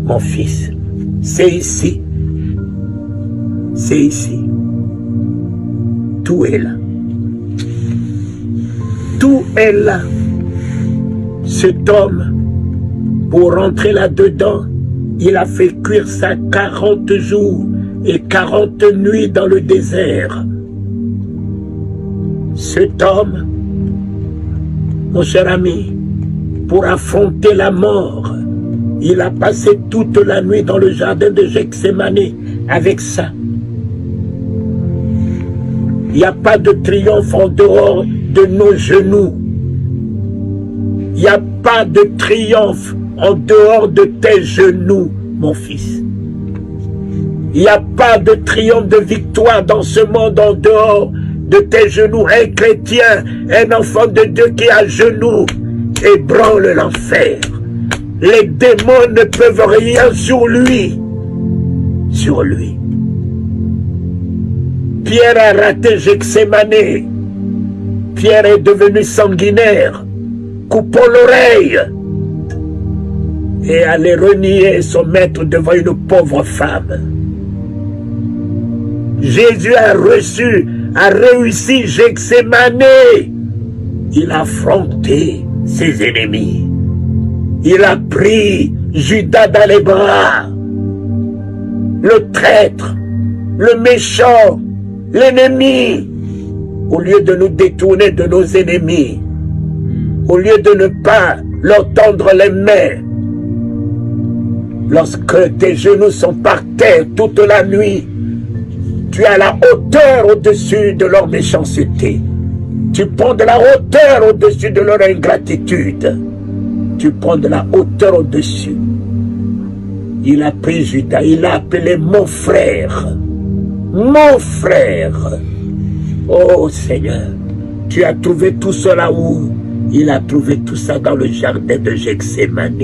mon fils, c'est ici. C'est ici. Tout est là. Tout est là. Cet homme, pour rentrer là-dedans, il a fait cuire ça 40 jours et 40 nuits dans le désert. Cet homme, mon cher ami, pour affronter la mort, il a passé toute la nuit dans le jardin de Gethsémane avec ça. Il n'y a pas de triomphe en dehors de nos genoux. Il n'y a pas de triomphe en dehors de tes genoux, mon fils. Il n'y a pas de triomphe de victoire dans ce monde en dehors de tes genoux. Un chrétien, un enfant de Dieu qui est à genoux, ébranle l'enfer. Les démons ne peuvent rien sur lui. Sur lui. Pierre a raté Gethsémane. Pierre est devenu sanguinaire, coupant l'oreille et allait renier son maître devant une pauvre femme. Jésus a réussi Gethsémane. Il a affronté ses ennemis. Il a pris Judas dans les bras, le traître, le méchant, l'ennemi. Au lieu de nous détourner de nos ennemis, au lieu de ne pas leur tendre les mains, lorsque tes genoux sont par terre toute la nuit, tu as la hauteur au-dessus de leur méchanceté. Tu prends de la hauteur au-dessus de leur ingratitude. Tu prends de la hauteur au-dessus. Il a pris Judas, il l'a appelé mon frère. Mon frère. Oh Seigneur, tu as trouvé tout cela où? Il a trouvé tout ça dans le jardin de Gethsémane.